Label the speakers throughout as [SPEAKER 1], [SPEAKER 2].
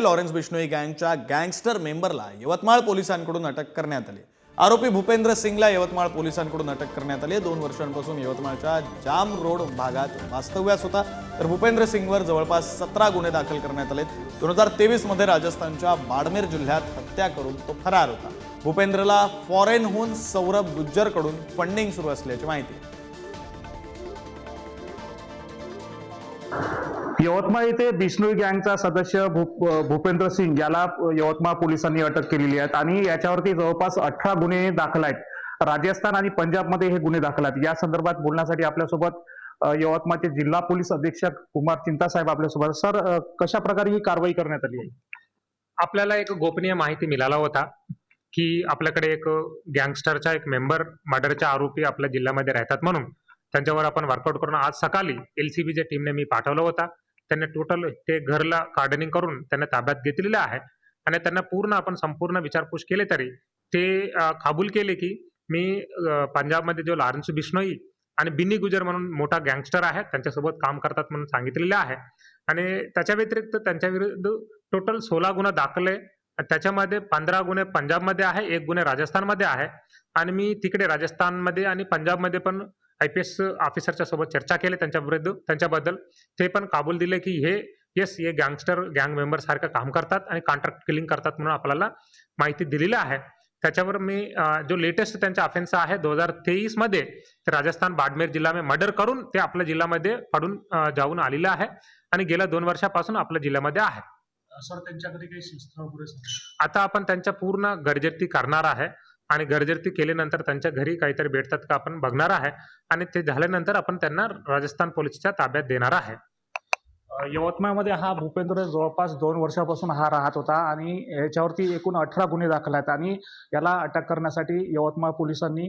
[SPEAKER 1] Lawrence Bishnoi गँगच्या gangster मेंबरला यवतमाळ पोलिसांकडून अटक करण्यात आली। आरोपी भूपेंद्र सिंगला यवतमाळ पोलिसांकडून अटक करण्यात आली। 2 वर्षांपासून यवतमाळच्या जाम रोड भागात वास्तव्यास होता। तर भूपेंद्र सिंगवर जवळपास 17 गुन्हे दाखल करण्यात आले। 2023 मध्ये राजस्थानच्या बाडमेर जिल्ह्यात हत्या करून तो फरार होता। भूपेंद्रला फॉरेनहून सौरभ गुज्जरकडून फंडिंग सुरू असल्याची माहिती आहे।
[SPEAKER 2] यवतमाळ येथे बिश्नोई गँगचा सदस्य भूपेंद्र सिंग याला यवतमाळ पोलिसांनी अटक केलेली आहे आणि याच्यावरती जवळपास 18 गुन्हे दाखल आहेत। राजस्थान आणि पंजाबमध्ये हे गुन्हे दाखल आहेत। या संदर्भात बोलण्यासाठी आपल्यासोबत यवतमाळचे जिल्हा पोलीस अधीक्षक कुमार चिंता साहेब आपल्यासोबत। सर, कशा प्रकारे ही कारवाई करण्यात आली आहे?
[SPEAKER 3] आपल्याला एक गोपनीय माहिती मिळाला होता की आपल्याकडे एक गँगस्टरचा एक मेंबर मर्डरच्या आरोपी आपल्या जिल्ह्यामध्ये राहतात, म्हणून त्यांच्यावर आपण वर्कआउट करून आज सकाळी एलसीबीच्या टीमने मी पाठवला होता। त्यांनी टोटल ते घरला गार्डनिंग करून त्यांना ताब्यात घेतलेले आहे आणि त्यांना आपण संपूर्ण विचारपूस केले तरी ते कबूल केले की मी पंजाबमध्ये जो लॉरेन्स बिश्नोई आणि बिन्नी गुजर म्हणून मोठा गँगस्टर आहे त्यांच्यासोबत काम करतात म्हणून सांगितलेले आहे। आणि त्याच्या व्यतिरिक्त त्यांच्या विरुद्ध टोटल 16 गुन्हे दाखल आहे। त्याच्यामध्ये 15 गुन्हे पंजाबमध्ये आहे, 1 गुन्हे राजस्थानमध्ये आहे। आणि मी तिकडे राजस्थानमध्ये आणि पंजाबमध्ये पण IPS ऑफिसरच्या सोबत चर्चा केली त्यांच्याबद्दल ते पण कबूल दिले की हे गँगस्टर गँग मेंबर सारखं काम करतात आणि कॉन्ट्रॅक्ट किलिंग करतात म्हणून आपल्याला माहिती दिलेली आहे। त्याच्यावर मी जो लेटेस्ट त्यांचा ऑफेन्स आहे 2023 मध्ये राजस्थान बाडमेर जिल्हा में मर्डर करून ते आपल्या जिल्ह्यामध्ये पडून जाऊन आलेले आहे आणि गेल्या 2 वर्षापासून आपल्या जिल्ह्यामध्ये आहे।
[SPEAKER 2] सर, त्यांच्याकडे काही शस्त्र वगैरे?
[SPEAKER 3] आता आपण त्यांच्या पूर्ण गरजेती करणार आहे आणि गरजेती केल्यानंतर त्यांच्या घरी काहीतरी भेटतात का आपण बघणार आहे आणि ते झाल्यानंतर आपण त्यांना राजस्थान पोलिसच्या ताब्यात देणार आहे।
[SPEAKER 2] यवतमाळमध्ये हा भूपेंद्र जवळपास 2 वर्षापासून हा राहत होता आणि याच्यावरती एकूण 18 गुन्हे दाखल आहेत आणि याला अटक करण्यासाठी यवतमाळ पोलिसांनी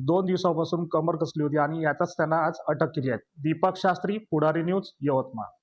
[SPEAKER 2] 2 दिवसापासून कंबर कसली होती आणि यातच त्यांना आज अटक केली आहे। दीपक शास्त्री, पुढारी न्यूज, यवतमाळ।